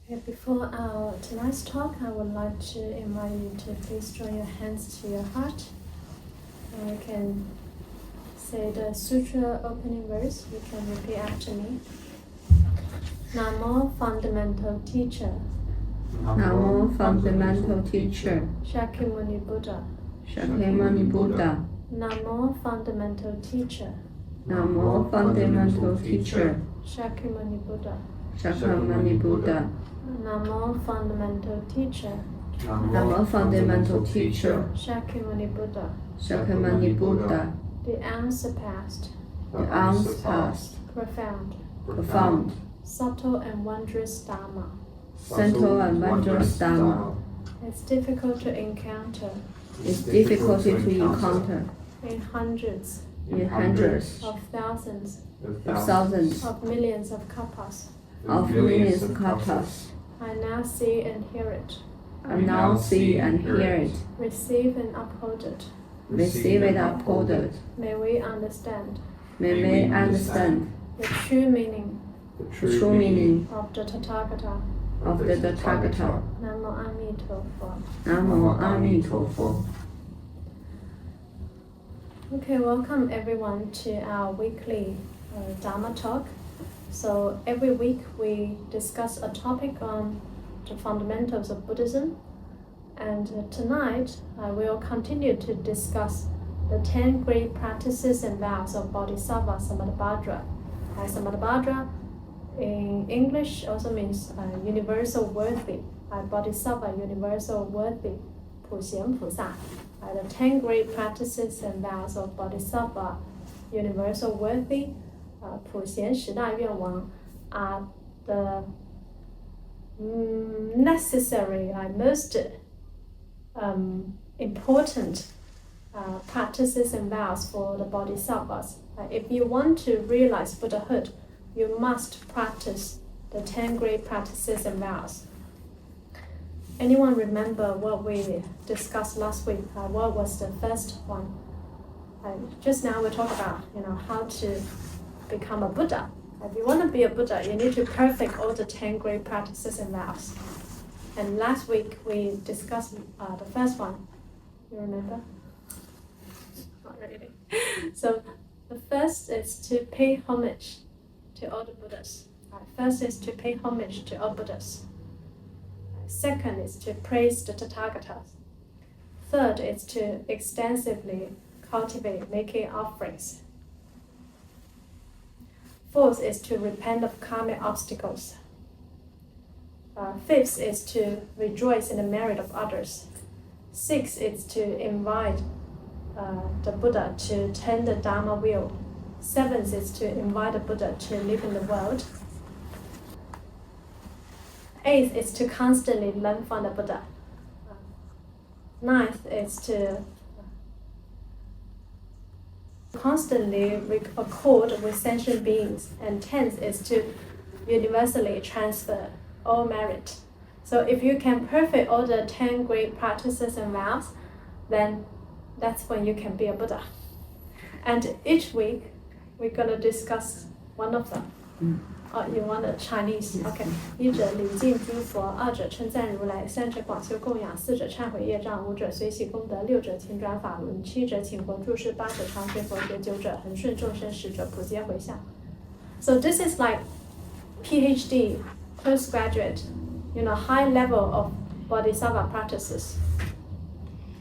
Before our tonight's talk, I would like to invite you to please join your hands to your heart. And you can say the sutra opening verse. You can repeat after me. Namo Fundamental Teacher. Namo Fundamental Teacher. Shakyamuni Buddha. Shakyamuni Buddha. Namo Fundamental Teacher. Namo Fundamental Teacher. Shakyamuni Buddha. Shakyamuni Buddha. Namo Fundamental Teacher. Namo Fundamental Teacher. Shakyamuni Buddha. Shakyamuni Buddha. The unsurpassed. The unsurpassed. Profound. Subtle and wondrous Dharma. Subtle and wondrous Dharma. It's difficult to encounter. It's difficult to encounter. In hundreds. In hundreds. Of thousands. Of thousands. Of millions of kappas. Of millions of kappas. I now see and hear it. I now see and hear it. Receive and uphold it. Receive and uphold it. May we understand. May we understand the true meaning. The true meaning of the Tathagata. Of the Tathagata. Namo Amituofo. Namo Amituofo. Okay, welcome everyone to our weekly Dharma talk. So every week we discuss a topic on the fundamentals of Buddhism, and tonight we'll continue to discuss the 10 great practices and vows of Bodhisattva Samantabhadra. Samantabhadra in English also means universal worthy. Bodhisattva, universal worthy. 普贤菩萨. The 10 great practices and vows of Bodhisattva, universal worthy. 普贤十大愿望 are the necessary, most important practices and vows for the Bodhisattvas. If you want to realize Buddhahood, you must practice the 10 great practices and vows. Anyone remember what we discussed last week? What was the first one? Just now we talked about how to become a Buddha. If you want to be a Buddha, you need to perfect all the 10 great practices and vows. And last week we discussed the first one. You remember? Not really. So the first is to pay homage to all the Buddhas. First is to pay homage to all Buddhas. Second is to praise the Tathagata. Third is to extensively cultivate making offerings. Fourth is to repent of karmic obstacles. Fifth is to rejoice in the merit of others. Sixth is to invite the Buddha to turn the Dharma wheel. Seventh is to invite the Buddha to live in the world. Eighth is to constantly learn from the Buddha. Ninth is to constantly accord with sentient beings. And 10th is to universally transfer all merit. So if you can perfect all the 10 great practices and vows, then that's when you can be a Buddha. And each week we're going to discuss one of them. Oh, you want the Chinese? Yes. Okay. 一者礼敬诸佛，二者称赞如来，三者广修供养，四者忏悔业障，五者随喜功德，六者勤转法轮，七者请佛住世，八者常学佛学，九者恒顺众生，十者普皆回向。So this is like PhD, postgraduate, high level of Bodhisattva practices.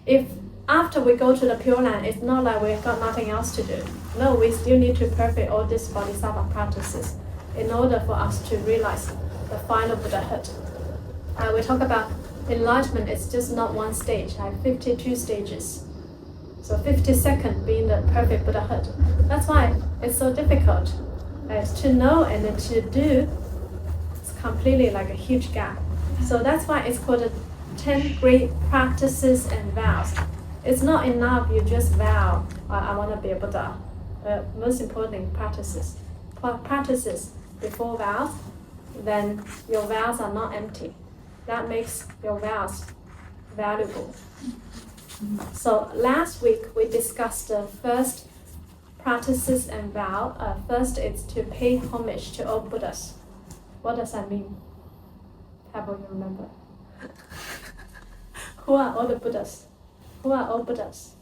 If after we go to the Pure Land, it's not like we've got nothing else to do. No, we still need to perfect all these Bodhisattva practices in order for us to realize the final Buddhahood. We talk about enlightenment, it's just not one stage, 52 stages. So 52nd being the perfect Buddhahood. That's why it's so difficult. To know and then to do, it's completely like a huge gap. So that's why it's called the 10 great practices and vows. It's not enough you just vow, I want to be a Buddha. Most importantly, practices. Practices before vows, then your vows are not empty. That makes your vows valuable. So last week we discussed the first practices and vow. First is to pay homage to all Buddhas. What does that mean? How will you remember? Who are all the Buddhas? Who are all Buddhas?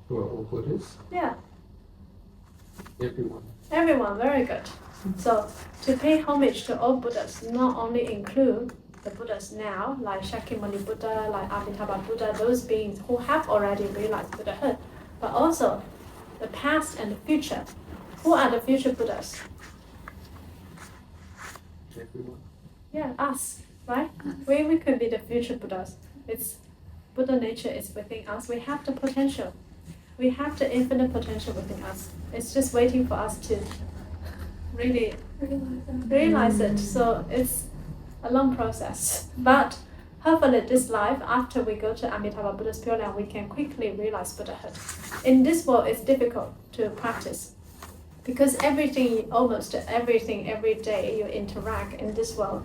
Who are all Buddhists? Yeah. Everyone. Everyone, very good. So to pay homage to all Buddhas not only include the Buddhas now, like Shakyamuni Buddha, like Amitabha Buddha, those beings who have already realized Buddhahood, but also the past and the future. Who are the future Buddhas? Everyone. Yeah, us, right? We could be the future Buddhas. It's Buddha nature is within us. We have the potential. We have the infinite potential within us. It's just waiting for us to really realize it. So it's a long process. But hopefully this life, after we go to Amitabha Buddha's Pure Land, we can quickly realize Buddhahood. In this world, it's difficult to practice. Because almost everything, every day you interact in this world,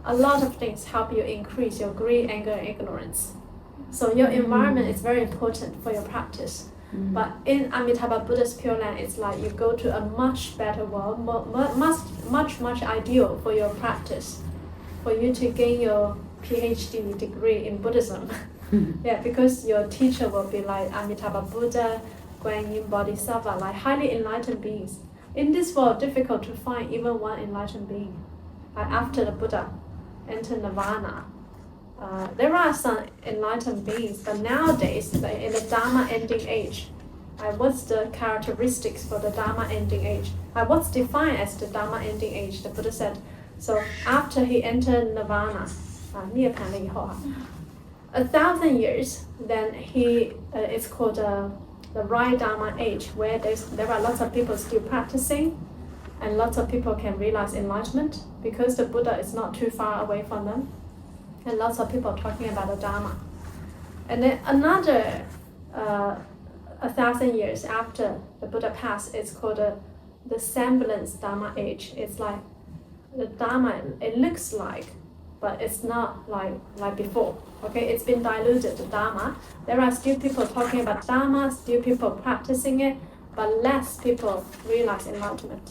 a lot of things help you increase your greed, anger, and ignorance. So your environment is very important for your practice. But in Amitabha Buddha's Pure Land, it's like you go to a much better world, much ideal for your practice, for you to gain your PhD degree in Buddhism. Yeah, because your teacher will be like Amitabha Buddha, Guanyin Bodhisattva, like highly enlightened beings. In this world, difficult to find even one enlightened being. Like after the Buddha entered Nirvana, there are some enlightened beings, but nowadays, like in the Dharma ending age, what's the characteristics for the Dharma ending age? What's defined as the Dharma ending age? The Buddha said, so after he entered Nirvana, 涅槃了以后, 1,000 years, then it's called the right Dharma age, where there are lots of people still practicing, and lots of people can realize enlightenment because the Buddha is not too far away from them. And lots of people talking about the Dharma. And then another 1,000 years after the Buddha passed, it's called the semblance Dharma age. It's like the Dharma, it looks like, but it's not like before. Okay, it's been diluted, the Dharma. There are still people talking about Dharma, still people practicing it, but less people realize enlightenment.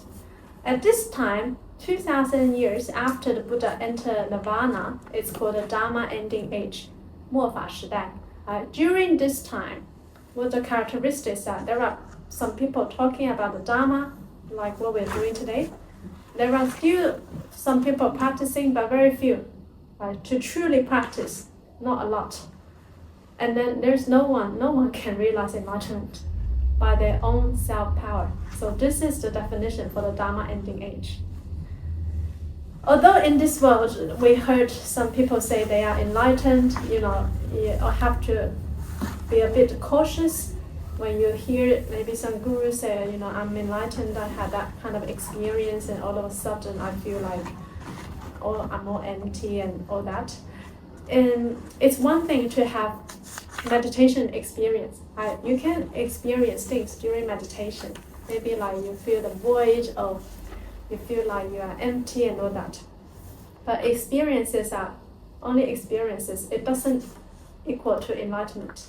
At this time, 2,000 years after the Buddha entered Nirvana, it's called the Dharma ending age, 末法时代. During this time, what the characteristics are, there are some people talking about the Dharma, like what we're doing today. There are still some people practicing, but very few. To truly practice, not a lot. And then there's no one can realize enlightenment by their own self-power. So this is the definition for the Dharma ending age. Although in this world, we heard some people say they are enlightened, you have to be a bit cautious when you hear maybe some guru say, I'm enlightened, I had that kind of experience, and all of a sudden I feel like, I'm all empty and all that. And it's one thing to have meditation experience. You can experience things during meditation. Maybe like you feel the void, or you feel like you are empty and all that. But experiences are only experiences. It doesn't equal to enlightenment.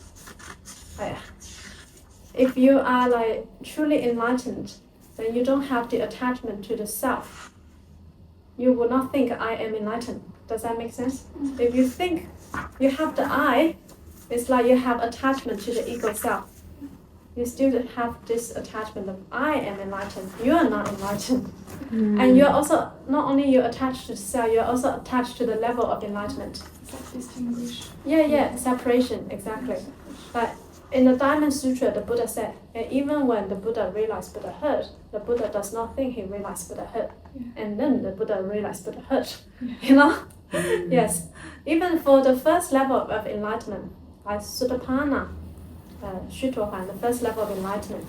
If you are like truly enlightened, then you don't have the attachment to the self. You will not think I am enlightened. Does that make sense? If you think you have the I, it's like you have attachment to the ego self. You still have this attachment of I am enlightened. You are not enlightened. And you're also, not only you're attached to the self, you're also attached to the level of enlightenment. Distinguish. Yeah, separation, exactly. But in the Diamond Sutra, the Buddha said, even when the Buddha realized Buddhahood, the Buddha does not think he realized Buddhahood. And then the Buddha realized Buddhahood. Yes. Even for the first level of enlightenment, like Sotapanna, Shutohan, the first level of enlightenment,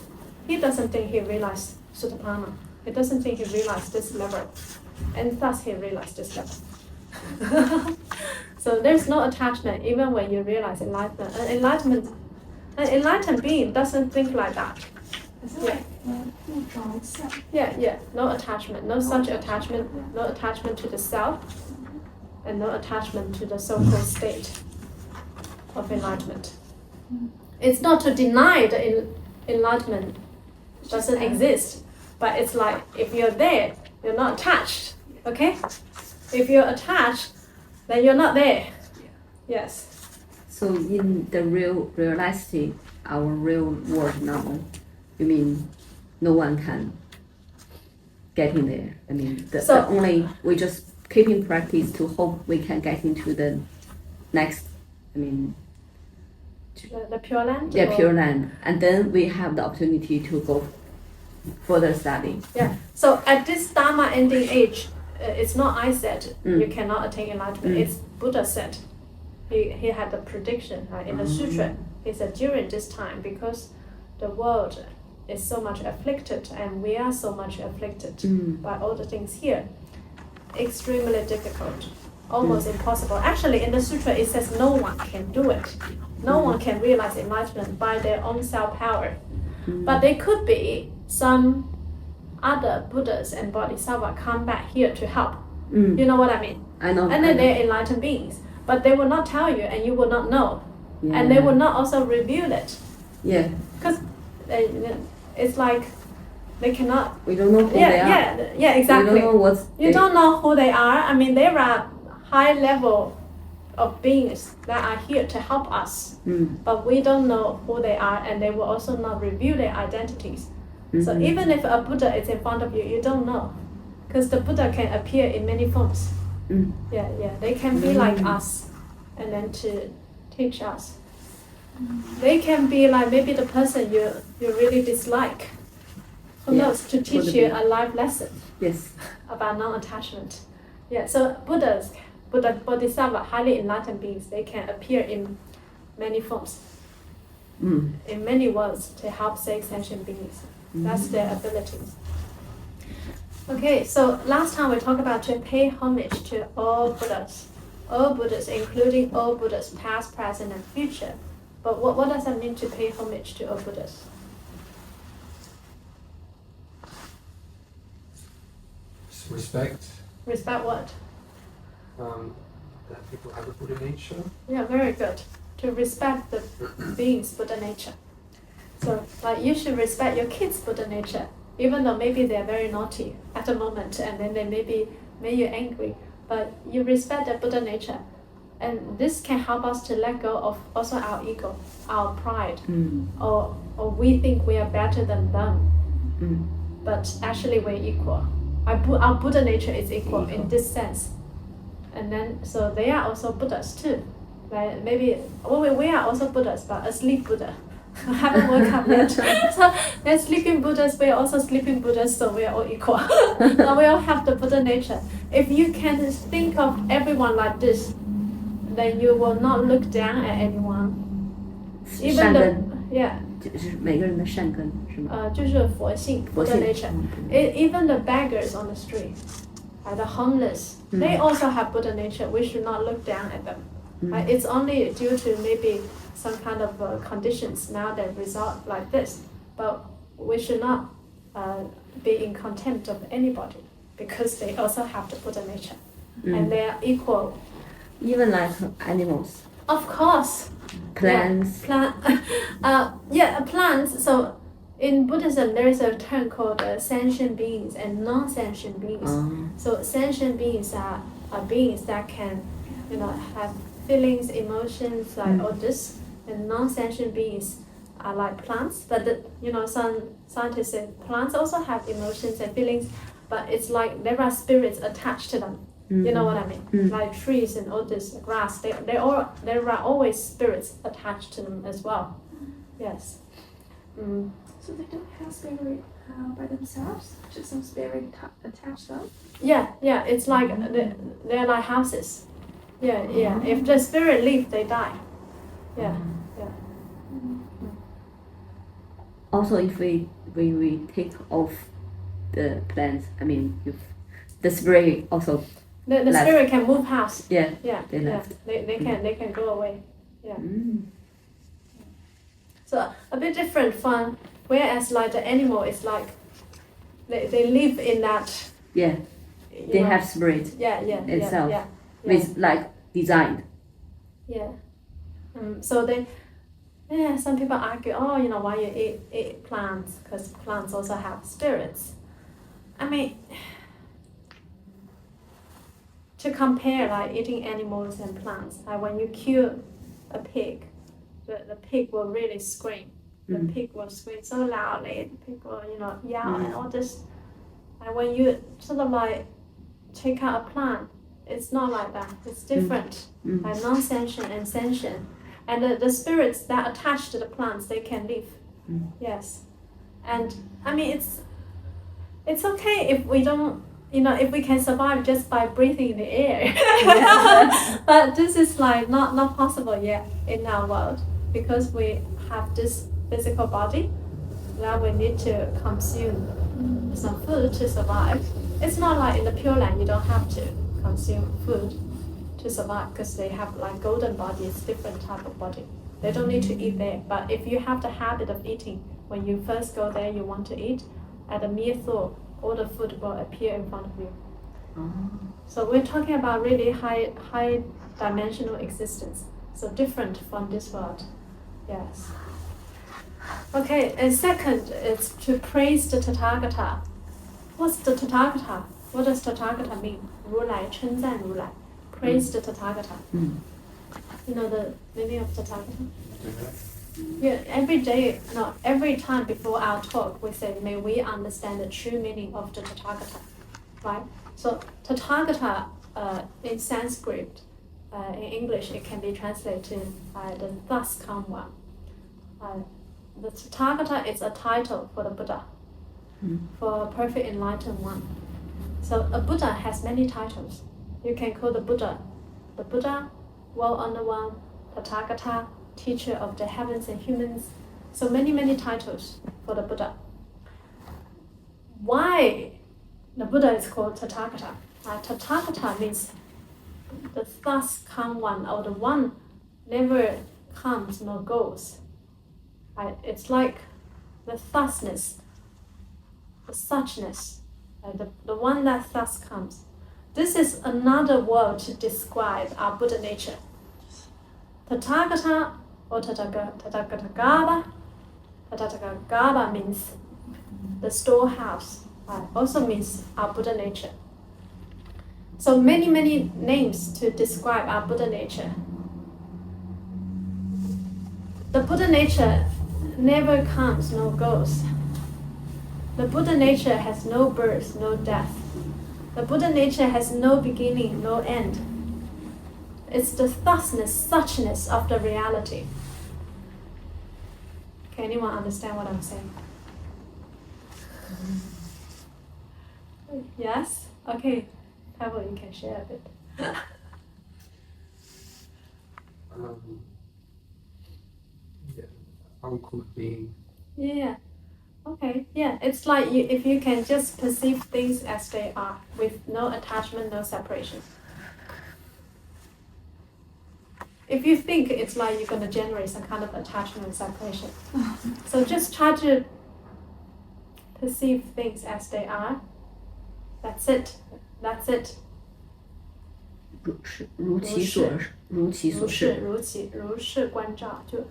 he doesn't think he realized Sotapanna. He doesn't think he realized this level. And thus he realized this level. So there's no attachment even when you realize enlightenment. An enlightened being doesn't think like that. Yeah. No attachment. No such attachment. No attachment to the self. And no attachment to the so-called state of enlightenment. It's not to deny the enlightenment doesn't exist. But it's like, if you're there, you're not attached. Okay? If you're attached, then you're not there. Yes. So in the realistic, our real world now, you mean no one can get in there? I mean, the only we just keep in practice to hope we can get into the next. I mean, the Pure Land. Yeah, Pure Land, and then we have the opportunity to go further study. Yeah. So at this Dharma ending age, it's not I said you cannot attain enlightenment. It's Buddha said. He had a prediction in the sutra. He said during this time, because the world is so much afflicted and we are so much afflicted by all the things here, extremely difficult, almost impossible. Actually, in the sutra it says no one can do it. No one can realize enlightenment by their own self-power. But there could be some other Buddhas and Bodhisattva come back here to help. You know what I mean? I know. And then they're enlightened beings. But they will not tell you and you will not know. Yeah. And they will not also reveal it. Yeah. Because it's like they cannot. We don't know who they are. Yeah, exactly. We don't know what's. You don't know who they are. I mean, there are high level of beings that are here to help us. But we don't know who they are and they will also not reveal their identities. So even if a Buddha is in front of you, you don't know. Because the Buddha can appear in many forms. Yeah, they can be like us and then to teach us. They can be like maybe the person you really dislike. Who knows, to teach you a life lesson. Yes. About non-attachment. Yeah, so Buddha, Bodhisattva, highly enlightened beings, they can appear in many forms. In many worlds to help six sentient beings. That's their abilities. Okay, so last time we talked about to pay homage to all Buddhas, including all Buddhas, past, present, and future. But what does that mean to pay homage to all Buddhas? Respect. Respect what? That people have a Buddha nature. Yeah, very good. To respect the beings' Buddha nature. So, like, you should respect your kids' Buddha nature. Even though maybe they're very naughty at the moment and then they maybe make you angry, but you respect their Buddha nature. And this can help us to let go of also our ego, our pride, or we think we are better than them. But actually we're equal. Our Buddha nature is equal in this sense. And then, so they are also Buddhas too. Right? Maybe, we are also Buddhas, but asleep Buddha. Haven't woke up yet. So they're sleeping Buddhas, we're also sleeping Buddhas, so we're all equal. So we all have the Buddha nature. If you can think of everyone like this, then you will not look down at anyone. Even每个人的善根是吗？就是佛性 Buddha nature. Even the beggars on the street, the homeless, they also have Buddha nature. We should not look down at them. It's only due to maybe some kind of conditions now that result like this. But we should not be in contempt of anybody because they also have the Buddha nature. And they are equal. Even like animals. Of course. Plants. Plants. So in Buddhism, there is a term called sentient beings and non-sentient beings. So sentient beings are beings that can, have feelings, emotions, like all this. And non-sentient beings are like plants. But some scientists say plants also have emotions and feelings, but it's like there are spirits attached to them. You know what I mean? Like trees and all this grass, there are always spirits attached to them as well. Yes. So they don't have spirit by themselves? Just some spirit attached to them? Yeah. It's like they're like houses. Yeah. If the spirit leave, they die. Yeah. Also, if we take off the plants, I mean, if the spirit also. The spirit can move house. Yeah. They left. They can go away. Yeah. So a bit different from whereas like the animal is like they live in that. Yeah. They have spirit. Itself. With like designed. Yeah. So some people argue, why you eat plants? Because plants also have spirits. I mean, to compare like eating animals and plants. Like when you kill a pig, the pig will really scream. The pig will scream so loudly. The pig will, yell and all this. And when you sort of like take out a plant, it's not like that. It's different, like non-sentient and sentient. And the spirits that attach to the plants, they can live. Yes. And I mean, it's okay if we don't, if we can survive just by breathing the air. But this is like not possible yet in our world, because we have this physical body that we need to consume some food to survive. It's not like in the Pure Land you don't have to consume food to survive, because they have like golden bodies, different type of body. They don't need to eat there. But if you have the habit of eating, when you first go there, you want to eat, at a mere thought, all the food will appear in front of you. So we're talking about really high dimensional existence. So different from this world. Yes. Okay, and second is to praise the Tathagata. What's the Tathagata? What does Tathagata mean? 如来, 称赞如来. Praise the Tathagata. You know the meaning of Tathagata? Yeah, every time before our talk, we say, may we understand the true meaning of the Tathagata, right? So Tathagata in Sanskrit, in English, it can be translated by the thus come one. The Tathagata is a title for the Buddha, for a perfect enlightened one. So a Buddha has many titles. You can call the Buddha, well-honored one, Tathagata, teacher of the heavens and humans. So many titles for the Buddha. Why the Buddha is called Tathagata? Tathagata means the thus come one, or the one never comes nor goes. It's like the thusness, the suchness, the one that thus comes. This is another word to describe our Buddha nature. Tathagata or Tathagata means the storehouse. Also means our Buddha nature. So many names to describe our Buddha nature. The Buddha nature never comes nor goes. The Buddha nature has no birth, no death. The Buddha nature has no beginning, no end. It's the thusness, suchness of the reality. Can anyone understand what I'm saying? Yes? Okay. Pablo, you can share a bit. Uncle being. Yeah. Okay. Yeah. It's like if you can just perceive things as they are, with no attachment, no separation. If you think, it's like you're going to generate some kind of attachment and separation. So just try to perceive things as they are. That's it. That's it. 如其所是，如是观照，就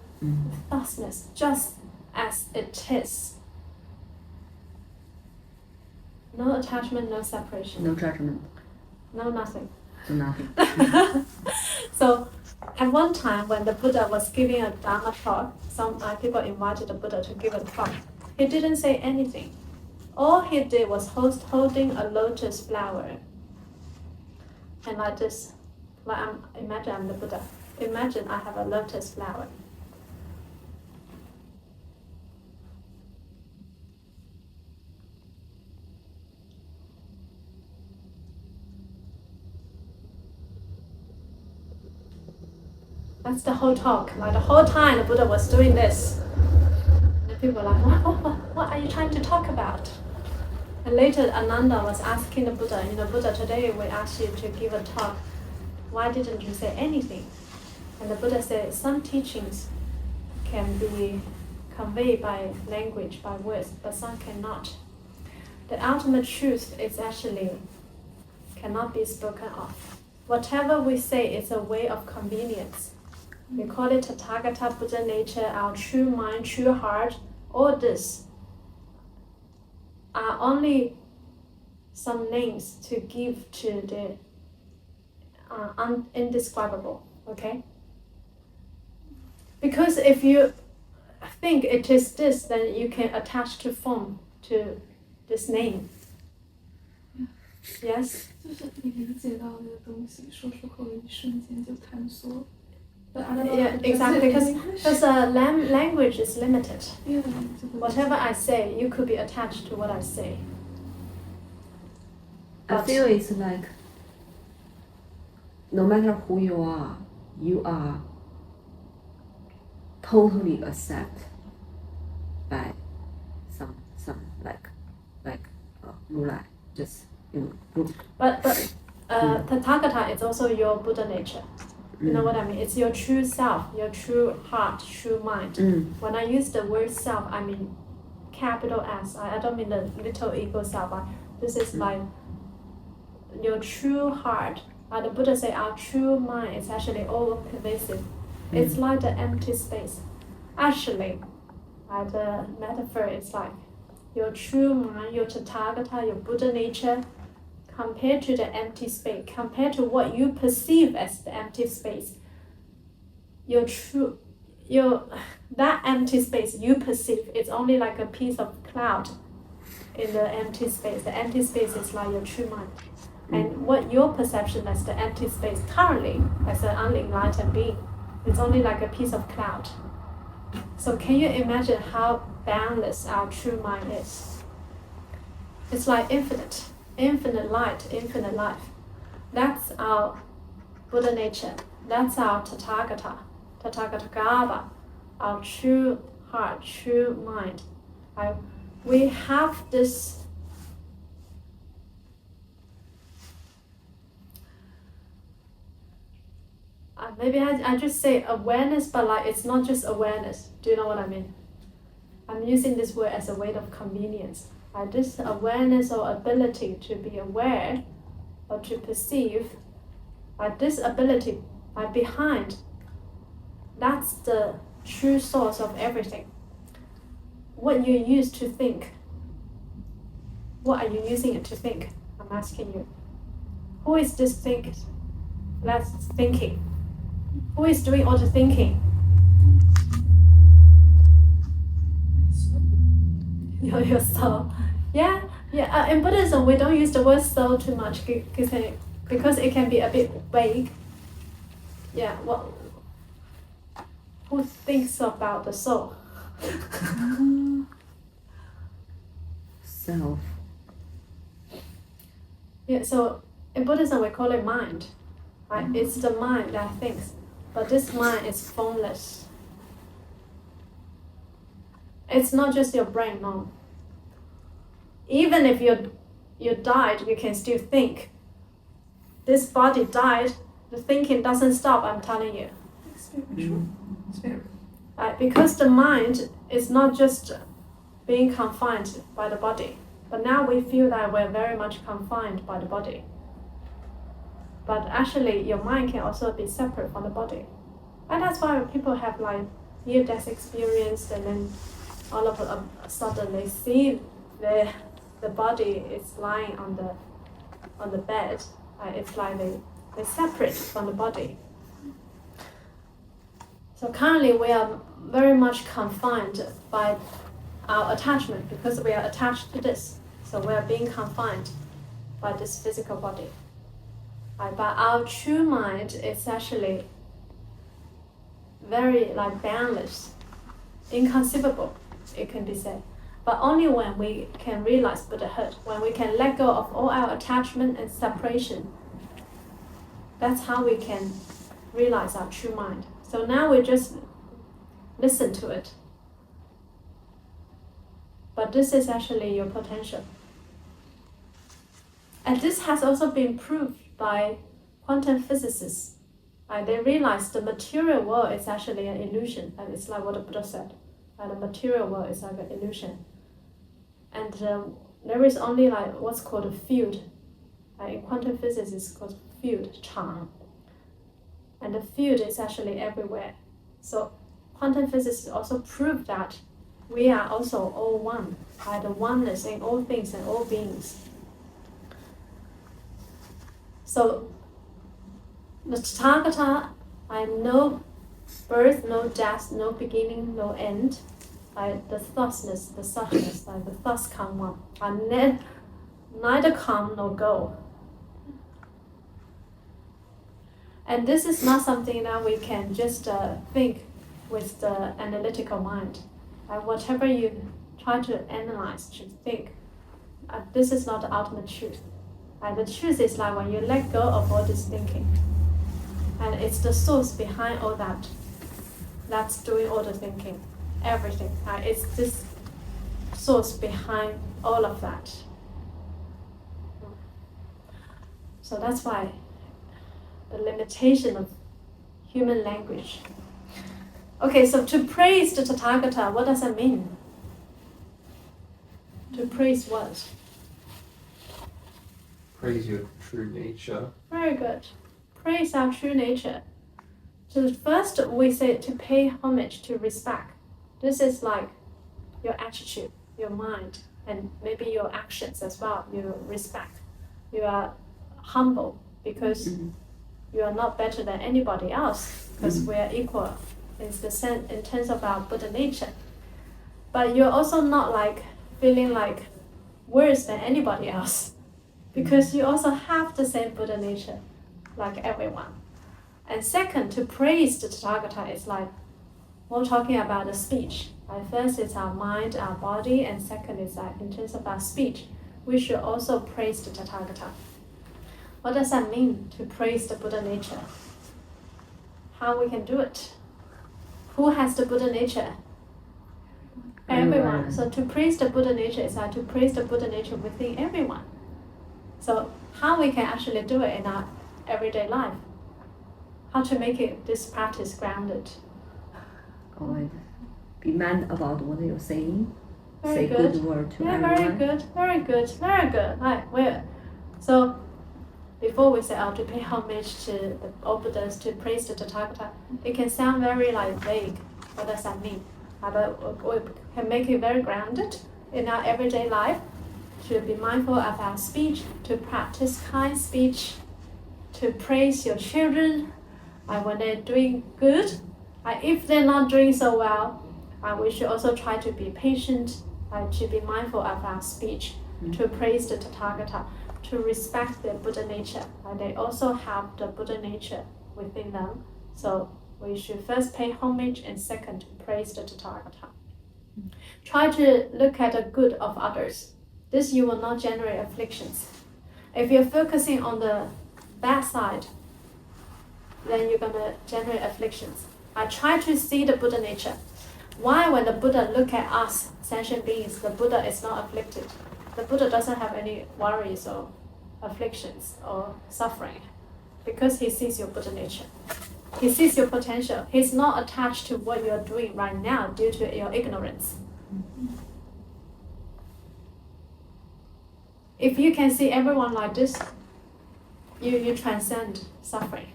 thusness, just as it is. No attachment, no separation. No judgment. No nothing. Do nothing. So, at one time when the Buddha was giving a Dharma talk, some people invited the Buddha to give a talk. He didn't say anything. All he did was holding a lotus flower. And like this, imagine I'm the Buddha. Imagine I have a lotus flower. That's the whole talk. Like the whole time the Buddha was doing this. And the people were like, what are you trying to talk about? And later Ananda was asking the Buddha, Buddha, today we asked you to give a talk. Why didn't you say anything? And the Buddha said, some teachings can be conveyed by language, by words, but some cannot. The ultimate truth is actually cannot be spoken of. Whatever we say is a way of convenience. We call it Tathagata, Buddha nature, our true mind, true heart. All this are only some names to give to the indescribable, okay? Because if you think it is this, then you can attach to form to this name. Yes? 就是你理解到那个东西，说出口的一瞬间就探索。But I don't know. Yeah, exactly. Because language is limited. Yeah. Whatever I say, you could be attached to what I say. I feel it's like no matter who you are totally accepted by some like Mulai, just group. But Tathagata is also your Buddha nature. You know what I mean? It's your true self, your true heart, true mind. When I use the word self, I mean capital S. I don't mean the little ego self. This is like your true heart. The Buddha say our true mind is actually all pervasive. It's like the empty space. Actually, the metaphor is like your true mind, your Tathagata, your Buddha nature, compared to the empty space, compared to what you perceive as the empty space, that empty space you perceive is only like a piece of cloud in the empty space. The empty space is like your true mind. And what your perception as the empty space currently, as an unenlightened being, it's only like a piece of cloud. So can you imagine how boundless our true mind is? It's like infinite light, infinite life. That's our Buddha nature. That's our Tathagata, Tathagatagata, our true heart, true mind. We have this maybe I just say awareness, but like it's not just awareness. Do you know what I mean? I'm using this word as a way of convenience. This awareness or ability to be aware or to perceive, this ability behind, that's the true source of everything. What you use to think, what are you using it to think? I'm asking you. Who is this thinking? That's thinking. Who is doing all the thinking? Your soul. Yeah. In Buddhism, we don't use the word soul too much because it can be a bit vague. Yeah. Well, who thinks about the soul? Self. Yeah. So in Buddhism, we call it mind. Right? It's the mind that thinks, but this mind is formless. It's not just your brain, no. Even if you died, you can still think. This body died, the thinking doesn't stop, I'm telling you. Spiritual. Spirit. Because the mind is not just being confined by the body, but now we feel that we're very much confined by the body. But actually, your mind can also be separate from the body. And that's why people have like near-death experience, and then all of a sudden they see the body is lying on the bed. It's like they separate from the body. So currently we are very much confined by our attachment because we are attached to this. So we are being confined by this physical body. But our true mind is actually very like boundless, inconceivable, it can be said. But only when we can realize Buddhahood, when we can let go of all our attachment and separation, that's how we can realize our true mind. So now we just listen to it. But this is actually your potential. And this has also been proved by quantum physicists. They realize the material world is actually an illusion, and it's like what the Buddha said. The material world is like an illusion. And there is only like what's called a field. In quantum physics, it's called field, 场. And the field is actually everywhere. So quantum physics also proved that we are also all one, the oneness in all things and all beings. So The Tathagata, I no birth, no death, no beginning, no end. Like the thusness, the suchness, like the thus come one. And neither come nor go. And this is not something that we can just think with the analytical mind. Whatever you try to analyze, to think, this is not the ultimate truth. The truth is like when you let go of all this thinking. And it's the source behind all that. That's doing all the thinking, everything. It's this source behind all of that. So that's why the limitation of human language. Okay, so to praise the Tathagata, what does that mean? To praise what? Praise your true nature. Very good. Praise our true nature. So first we say to pay homage, to respect. This is like your attitude, your mind, and maybe your actions as well. You respect. You are humble because you are not better than anybody else, because we are equal in terms of our Buddha nature. But you're also not like feeling like worse than anybody else, because you also have the same Buddha nature like everyone. And second, to praise the Tathagata is like more talking about the speech. First it's our mind, our body, and second is like in terms of our speech, we should also praise the Tathagata. What does that mean, to praise the Buddha nature? How we can do it? Who has the Buddha nature? Everyone. So to praise the Buddha nature is like to praise the Buddha nature within everyone. So how we can actually do it in our everyday life? How to make this practice grounded? Be man about what you're saying. Very Say good. good word to Yeah, everyone. very good, very good, very good. Right, so before we say to pay homage to the all Buddhas, to praise the Tathagata, it can sound very vague. What does that mean? But we can make it very grounded in our everyday life, to be mindful of our speech, to practice kind speech, to praise your children when they're doing good. If they're not doing so well, we should also try to be patient, to be mindful of our speech, to praise the Tathagata, to respect the Buddha nature. They also have the Buddha nature within them. So we should first pay homage and second, praise the Tathagata. Try to look at the good of others. This you will not generate afflictions. If you're focusing on the bad side, then you're going to generate afflictions. Try to see the Buddha nature. Why when the Buddha look at us, sentient beings, the Buddha is not afflicted? The Buddha doesn't have any worries or afflictions or suffering, because he sees your Buddha nature. He sees your potential. He's not attached to what you're doing right now due to your ignorance. If you can see everyone like this, you transcend suffering.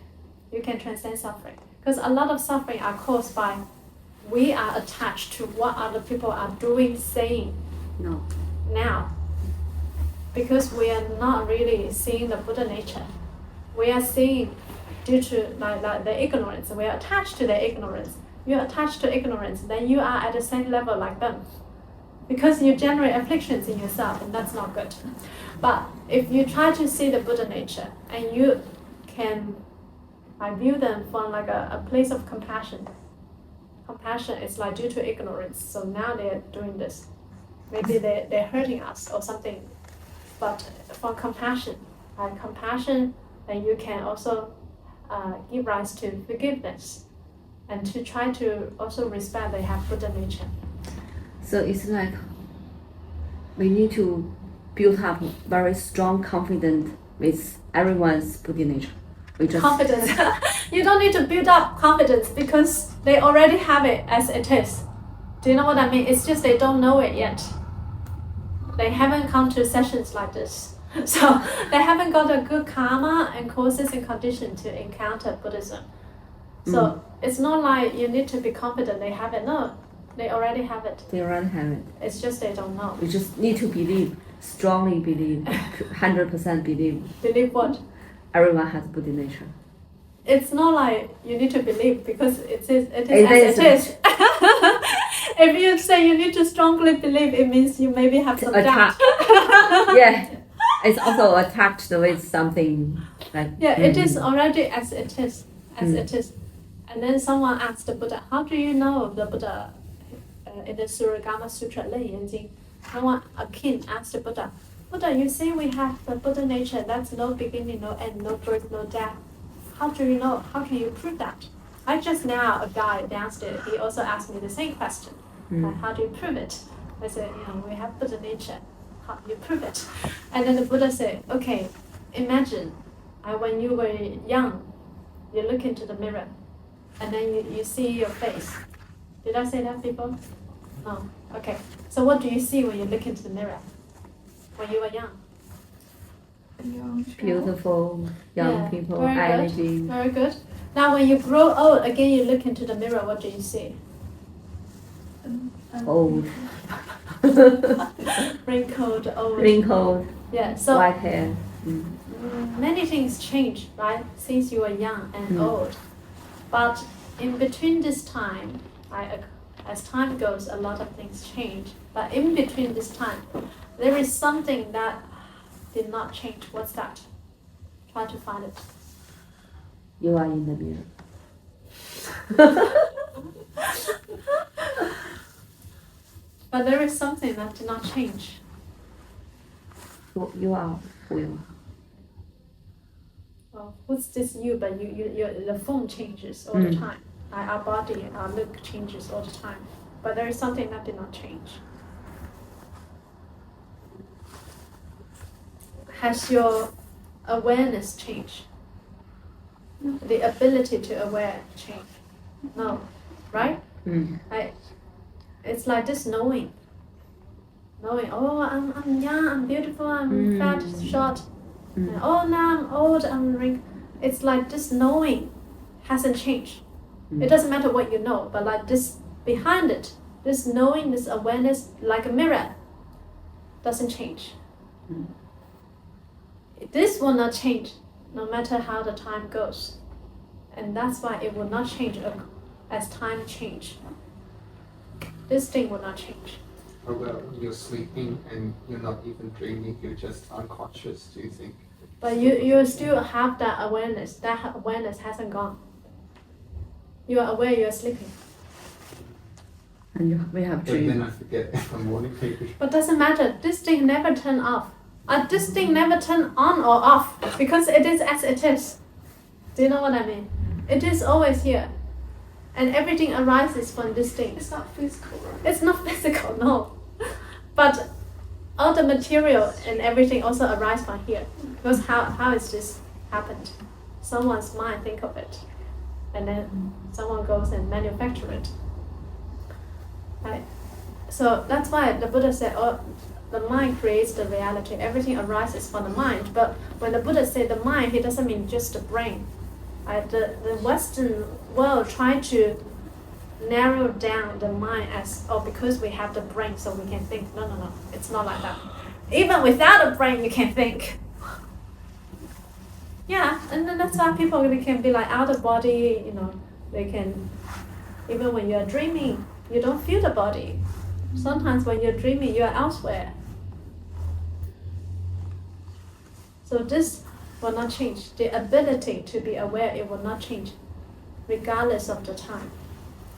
You can transcend suffering. Because a lot of suffering are caused by we are attached to what other people are doing, saying now. Because we are not really seeing the Buddha nature. We are seeing due to like the ignorance. We are attached to their ignorance. You're attached to ignorance, then you are at the same level like them. Because you generate afflictions in yourself, and that's not good. But if you try to see the Buddha nature, and you can view them from like a place of compassion. Compassion is like due to ignorance, so now they're doing this. Maybe they're hurting us or something. But from compassion, then you can also give rise to forgiveness, and to try to also respect they have Buddha nature. So it's like we need to build up very strong confidence with everyone's Buddha nature. Confidence. You don't need to build up confidence because they already have it as it is. Do you know what I mean? It's just they don't know it yet. They haven't come to sessions like this. So they haven't got a good karma and causes and condition to encounter Buddhism. So it's not like you need to be confident they have it. No, they already have it. They already have it. It's just they don't know. We just need to believe, strongly believe, 100% believe. Believe what? Everyone has Buddha nature. it's not like you need to believe because it is as is. it is. If you say you need to strongly believe, it means you maybe have some doubt. Yeah, it's also attached with something like. Yeah, it is already as it is, it is. And then someone asked the Buddha, how do you know the Buddha in the Suragama Sutra, Len Yan Jing? A king asked the Buddha, Buddha, you say we have the Buddha nature, that's no beginning, no end, no birth, no death. How do you know? How can you prove that? I just now, a guy downstairs, he also asked me the same question. Like, how do you prove it? I said, we have Buddha nature. How do you prove it? And then the Buddha said, okay, imagine when you were young, you look into the mirror, and then you see your face. Did I say that before? No. Okay. So what do you see when you look into the mirror? When you were young? Beautiful young people, very energy. Good. Very good. Now when you grow old, again you look into the mirror, what do you see? Old. Wrinkled, old. Wrinkled. Yeah. So white hair. many things change, right? Since you were young and old. But in between this time, as time goes, a lot of things change. But in between this time, there is something that did not change. What's that? Try to find it. You are in the mirror. But there is something that did not change. You are who you are. Well, what's this you? But the form changes all the time. Our body, our look changes all the time. But there is something that did not change. Has your awareness changed? The ability to aware change? No, right? It's like this knowing. Oh, I'm young, I'm beautiful, I'm fat, short. And, oh, now I'm old, I'm wrinkled. It's like this knowing hasn't changed. It doesn't matter what you know, but like this behind it, this knowing, this awareness, like a mirror, doesn't change. This will not change no matter how the time goes. And that's why it will not change as time changes. This thing will not change. Or well, you're sleeping and you're not even dreaming, you're just unconscious, do you think? But you still have that awareness. That awareness hasn't gone. You are aware you are sleeping. And we have But then dreams. I forget in the morning maybe. But doesn't matter. This thing never turn off. This thing never turn on or off because it is as it is. Do you know what I mean? It is always here. And everything arises from this thing. It's not physical, right? It's not physical, no. But all the material and everything also arise from here. Because how is this happened? Someone's mind think of it. And then someone goes and manufacture it. Right? So that's why the Buddha said, the mind creates the reality. Everything arises from the mind. But when the Buddha said the mind, he doesn't mean just the brain. The Western world try to narrow down the mind as, because we have the brain so we can think. No. It's not like that. Even without a brain, you can think. Yeah, and then that's why people can be like out of body, they can, even when you're dreaming, you don't feel the body. Sometimes when you're dreaming, you're elsewhere. So this will not change. The ability to be aware, it will not change, regardless of the time.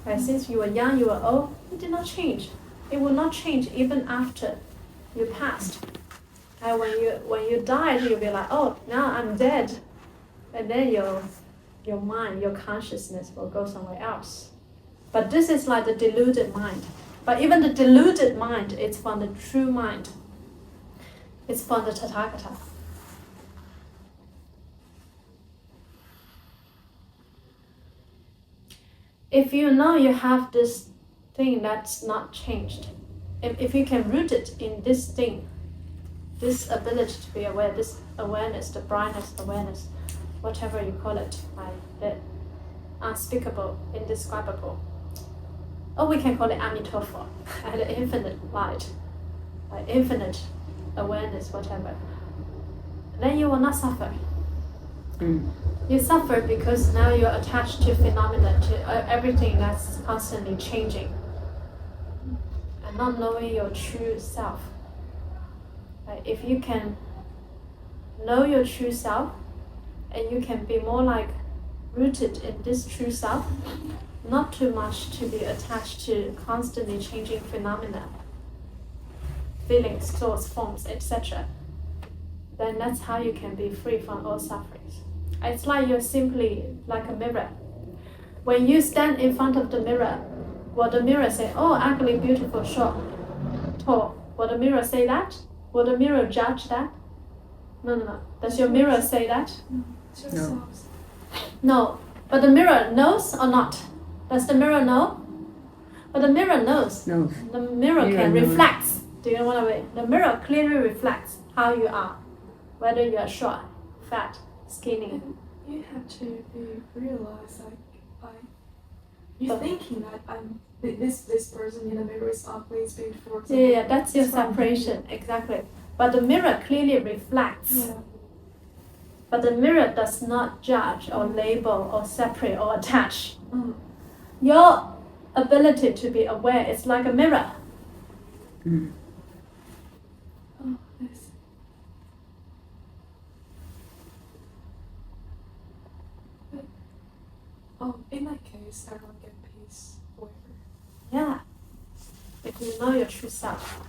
Right? Since you were young, you were old, it did not change. It will not change even after you passed. And when you died, you'll be like, oh, now I'm dead. And then your mind, your consciousness will go somewhere else. But this is like the deluded mind. But even the deluded mind, it's from the true mind. It's from the Tathagata. If you know you have this thing that's not changed, if you can root it in this thing, this ability to be aware, this awareness, the brightness awareness, whatever you call it, right? The unspeakable, indescribable. Or we can call it Amitabha, the infinite light, infinite awareness, whatever. Then you will not suffer. You suffer because now you're attached to phenomena, to everything that's constantly changing, and not knowing your true self. Right? If you can know your true self, and you can be more like rooted in this true self, not too much to be attached to constantly changing phenomena, feelings, thoughts, forms, etc., then that's how you can be free from all sufferings. It's like you're simply like a mirror. When you stand in front of the mirror, will the mirror say, oh, ugly, beautiful, short, tall? Will the mirror say that? Will the mirror judge that? No. Does your mirror say that? No. No. But the mirror knows or not? Does the mirror know? But the mirror knows. No. The mirror can reflect. Do you know what I mean? The mirror clearly reflects how you are, whether you are short, fat, skinny. You have to realize you're thinking that I'm this person in the mirror is ugly, is beautiful. Yeah, that's your separation, exactly. But the mirror clearly reflects. Yeah. But the mirror does not judge or label or separate or attach. Your ability to be aware is like a mirror. Oh, yes. In that case, I don't get peace forever. Yeah. If you know your true self.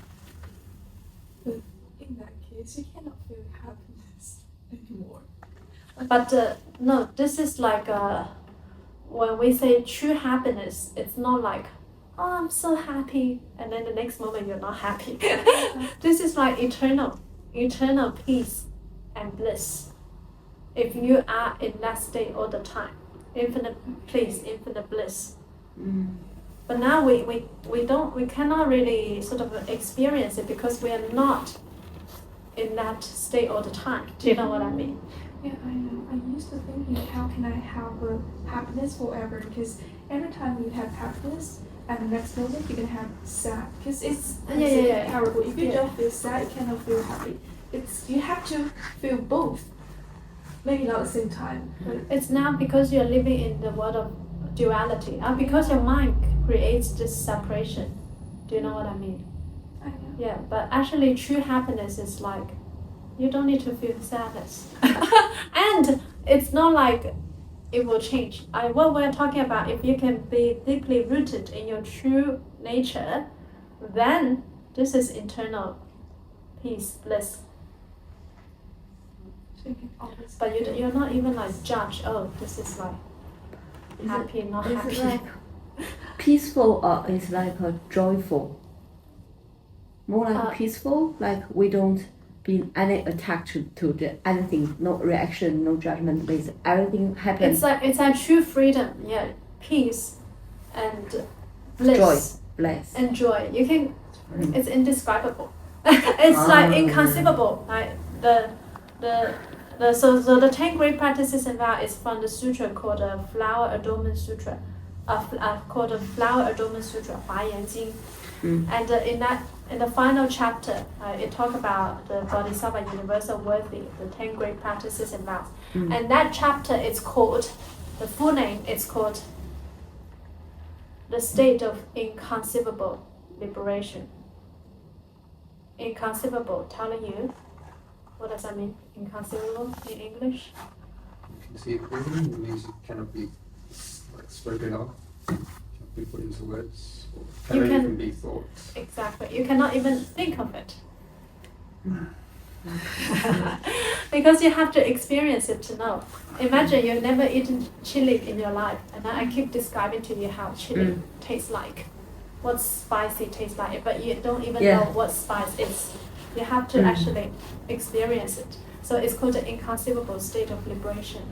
But in that case, you cannot feel happiness anymore. But no, this is like when we say true happiness, it's not like, oh, I'm so happy, and then the next moment you're not happy. This is like eternal peace and bliss. If you are in that state all the time, infinite peace, infinite bliss. But now we cannot really sort of experience it because we are not in that state all the time. Do you know what I mean? Yeah, I know. I used to thinking, how can I have happiness forever? Because every time you have happiness, and the next moment you're gonna have sad. Because it's terrible. If you don't feel sad, you cannot feel happy. You have to feel both. Maybe not at the same time. But it's now because you're living in the world of duality, and because your mind creates this separation. Do you know what I mean? I know. Yeah, but actually true happiness is like, you don't need to feel sadness. And it's not like it will change. What we're talking about, if you can be deeply rooted in your true nature, then this is internal peace, bliss. So you can always But you're not even like judge, oh, this is like happy, not happy. Is it like peaceful or it's like a joyful? More like peaceful, like we don't be any attached to the anything, no reaction, no judgment, with everything happens. It's like true freedom, yeah, peace and bliss. Joy, bliss. And joy. You can it's indescribable. It's like inconceivable. Like so the 10 great practices and vows is from the sutra called the Flower Adornment Sutra. Called the Flower Adornment Sutra, Hua Yan Jing. And in the final chapter, it talks about the Bodhisattva Universal Worthy, the 10 great practices and vows. And that chapter is called, the full name is called The State of Inconceivable Liberation. Inconceivable, telling you, what does that mean? Inconceivable in English? Inconceivable means it cannot be like spoken of, cannot be put into words, or cannot even be thought. Exactly, you cannot even think of it. Because you have to experience it to know. Imagine you've never eaten chili in your life, and then I keep describing to you how chili tastes like, what spicy tastes like, but you don't even know what spice is. You have to actually experience it. So it's called the inconceivable state of liberation.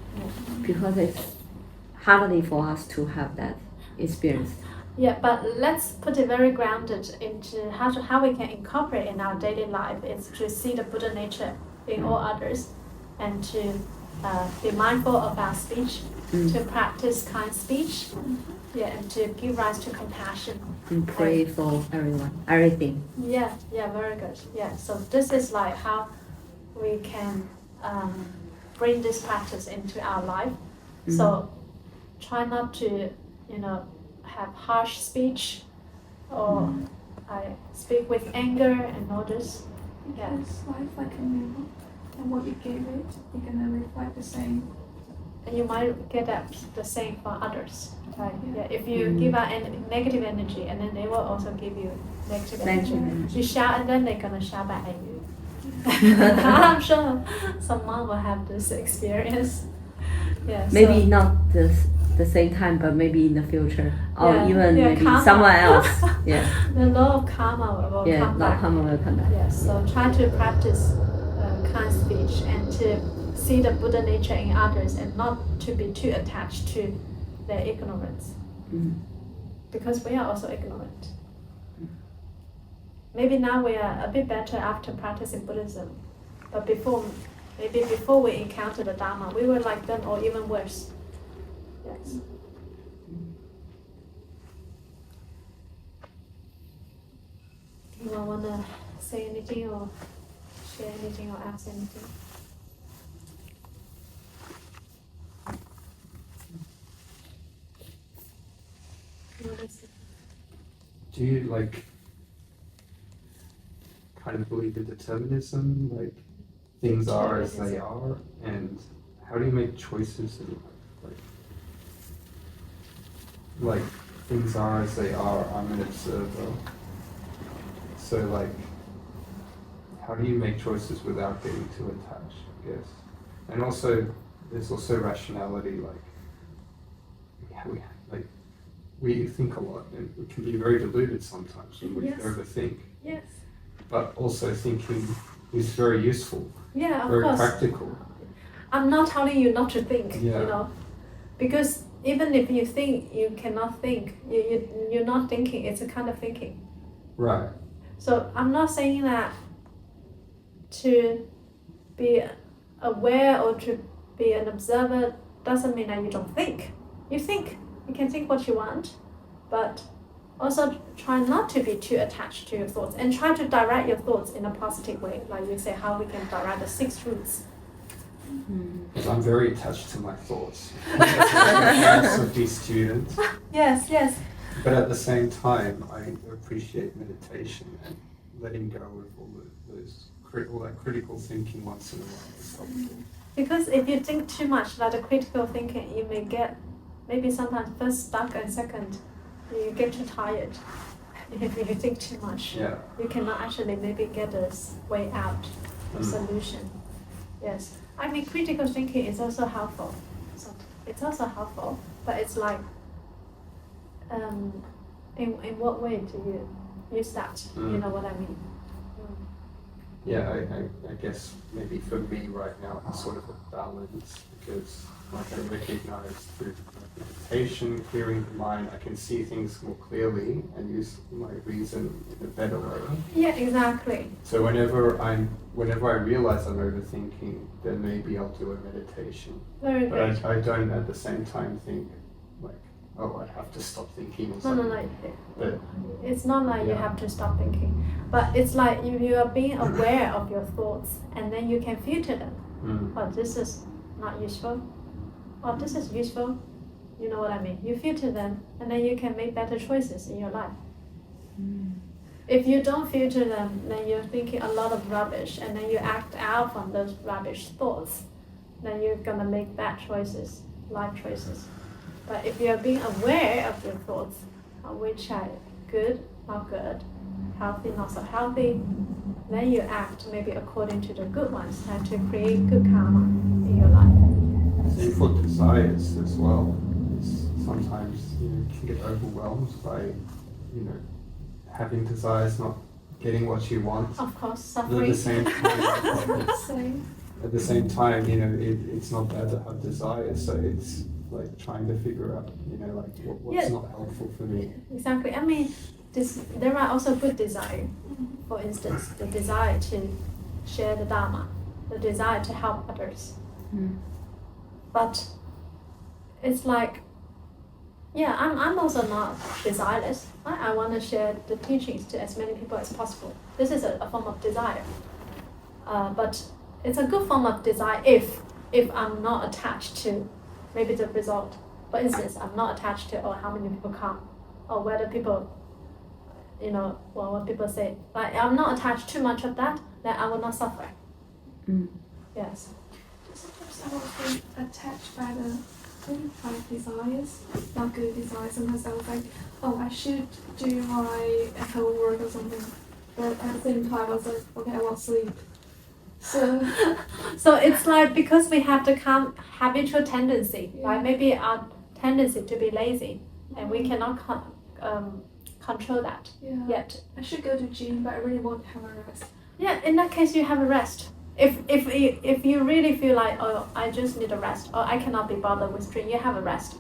Because it's hardly for us to have that experience. Yeah, but let's put it very grounded into how we can incorporate in our daily life is to see the Buddha nature in all others, and to be mindful of our speech, to practice kind speech, and to give rise to compassion. And pray for everyone, everything. Yeah, very good. Yeah, so this is like how we can bring this practice into our life. So try not to, have harsh speech or I speak with anger and all this. Because life like a mirror, and what you give it, you're gonna reflect the same. And you might get that the same for others. Right? Yeah. If you give out negative energy, and then they will also give you negative energy. You shout, and then they're gonna shout back at you. I'm sure someone will have this experience. Yeah. Maybe not the same time, but maybe in the future, or even maybe karma. somewhere else. Yeah. The law of karma will come back. Karma will come back. Yes. So try to practice kind speech and to see the Buddha nature in others, and not to be too attached to their ignorance. Because we are also ignorant. Maybe now we are a bit better after practicing Buddhism, but before we encounter the Dharma, we were like them or even worse. Yes. Anyone wanna say anything or share anything or ask anything? Do you kind of believe in determinism, like things are as they are, and how do you make choices in life? Like things are as they are, I'm an observer. So how do you make choices without getting too attached, I guess? And also, there's also rationality, we think a lot, and we can be very deluded sometimes when we overthink. Yes. But also thinking is very useful. Yeah, of very course. Practical. I'm not telling you not to think, Yeah. because even if you think you cannot think, you're not thinking, it's a kind of thinking. Right. So I'm not saying that to be aware or to be an observer doesn't mean that you don't think. You think. You can think what you want, but also try not to be too attached to your thoughts, and try to direct your thoughts in a positive way. Like you say, how we can direct the 6 roots. Because I'm very attached to my thoughts. As of these students. Yes, yes. But at the same time, I appreciate meditation and letting go of all that critical thinking once in a while is helpful. Because if you think too much, like the critical thinking, you may get maybe sometimes first stuck, and second, you get too tired. If you think too much, you cannot actually maybe get a way out, a solution. Yes, I mean critical thinking is also helpful. So it's also helpful, but it's like, in what way do you use that? You know what I mean? Yeah, I guess maybe for me right now it's sort of a balance, because I recognize through meditation, clearing the mind, I can see things more clearly and use my reason in a better way. Yeah, exactly. So whenever I realize I'm overthinking, then maybe I'll do a meditation. Very good. But I don't at the same time think I have to stop thinking or something. No. But it's not like you have to stop thinking, but it's like you are being aware of your thoughts, and then you can filter them. Oh, this is not useful. Oh, this is useful. You know what I mean? You filter them, and then you can make better choices in your life. If you don't filter them, then you're thinking a lot of rubbish, and then you act out from those rubbish thoughts. Then you're gonna make bad choices, life choices. But if you're being aware of your thoughts, which are good, not good, healthy, not so healthy, then you act maybe according to the good ones, and to create good karma in your life. Same for desires as well. Sometimes you can get overwhelmed by, having desires, not getting what you want. Of course, But suffering. At the same time, it's not bad to have desires. So it's like trying to figure out, what's not helpful for me. Exactly. I mean, there are also good desire. For instance, the desire to share the Dharma, the desire to help others. But it's like, I'm also not desireless. I want to share the teachings to as many people as possible. This is a form of desire. But it's a good form of desire if if I'm not attached to maybe the result. For instance, I'm not attached to how many people come, or whether people, what people say. Like I'm not attached too much of that, then I will not suffer. Yes. Sometimes I was like attached by the desires, not good desires. Sometimes I was like, I should do my homework or something. But at the same time, I was like, okay, I want sleep. So it's like because we have the habitual tendency, right? Maybe our tendency to be lazy, and we cannot control that yet. I should go to gym, but I really want to have a rest. Yeah, in that case, you have a rest. If you really feel like, I just need a rest, or I cannot be bothered with gym, you have a rest.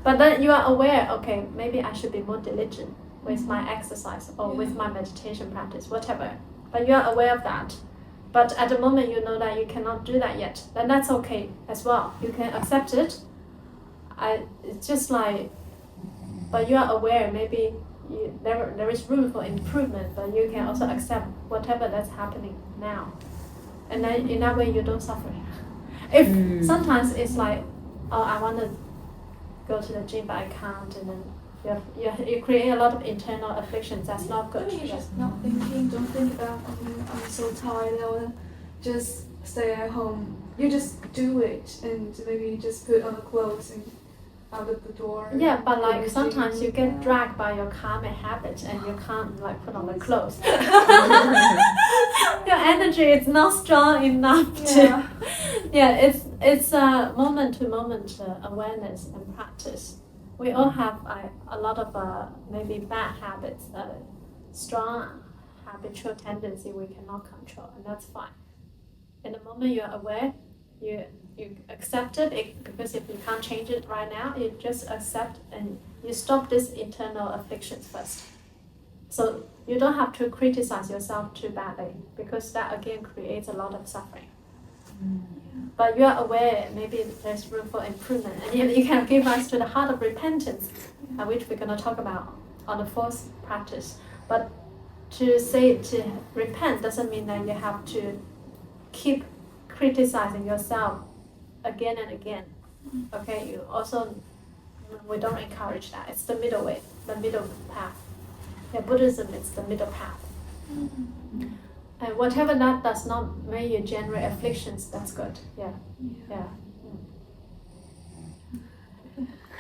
But then you are aware, okay, maybe I should be more diligent with my exercise or with my meditation practice, whatever. But you are aware of that. But at the moment you know that you cannot do that yet, then that's okay as well. You can accept it. It's just like, but you are aware maybe there is room for improvement, but you can also accept whatever that's happening now. And then in that way you don't suffer. If sometimes it's like, I want to go to the gym but I can't, and then you create a lot of internal afflictions. That's not good. Maybe you're just not thinking, don't think about, I'm so tired, I want to just stay at home. You just do it, and maybe just put on the clothes and out of the door. Yeah, but like sometimes you get dragged by your karmic habits and you can't like put on the clothes. Your energy is not strong enough to. It's a moment to moment awareness and practice. We all have a lot of maybe bad habits, strong habitual tendency we cannot control, and that's fine. In the moment you're aware, you accept it, because if you can't change it right now, you just accept and you stop these internal afflictions first. So you don't have to criticize yourself too badly, because that again creates a lot of suffering. But you are aware maybe there's room for improvement, and you can give us to the heart of repentance, which we're going to talk about on the fourth practice. But to repent doesn't mean that you have to keep criticizing yourself again and again. Okay, we don't encourage that. It's the middle way, the middle path. Yeah, Buddhism is the middle path. And whatever that does not make you generate afflictions, that's good. Yeah.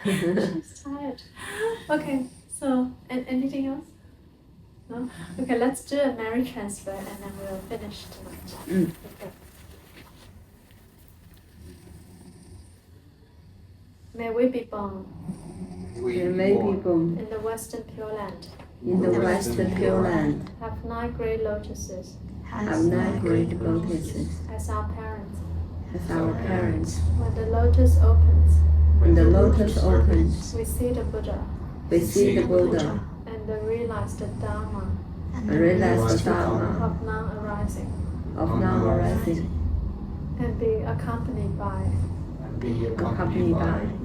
She's tired. Okay, so anything else? No? Okay, let's do a merit transfer and then we'll finish tonight. Okay. May we be born in the Western Pure Land. In the Western Pure Land, Have 9 great lotuses have 9 great lotuses as our parents. as our parents. When the lotus opens, When the lotus opens, we see the Buddha we see the Buddha and realize the Dharma and realize the Dharma of non-arising, of non-arising, and be accompanied by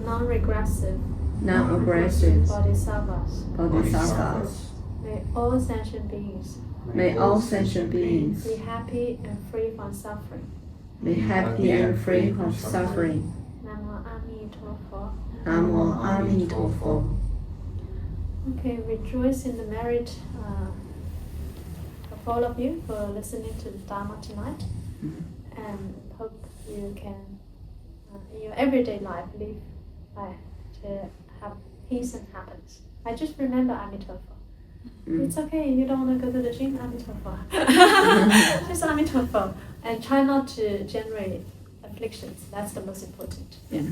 non-regressive non-aggressive Bodhisattvas. May all sentient beings May all sentient beings be happy and free from suffering. be happy and free from suffering. Namo Amituofo. Namo Amituofo. Okay, rejoice in the merit of all of you for listening to the Dharma tonight, and hope you can, in your everyday life, live to have peace and happiness. I just remember Amitabha. It's okay, you don't want to go to the gym, Amitabha. Just Amitabha. And try not to generate afflictions. That's the most important. Yeah.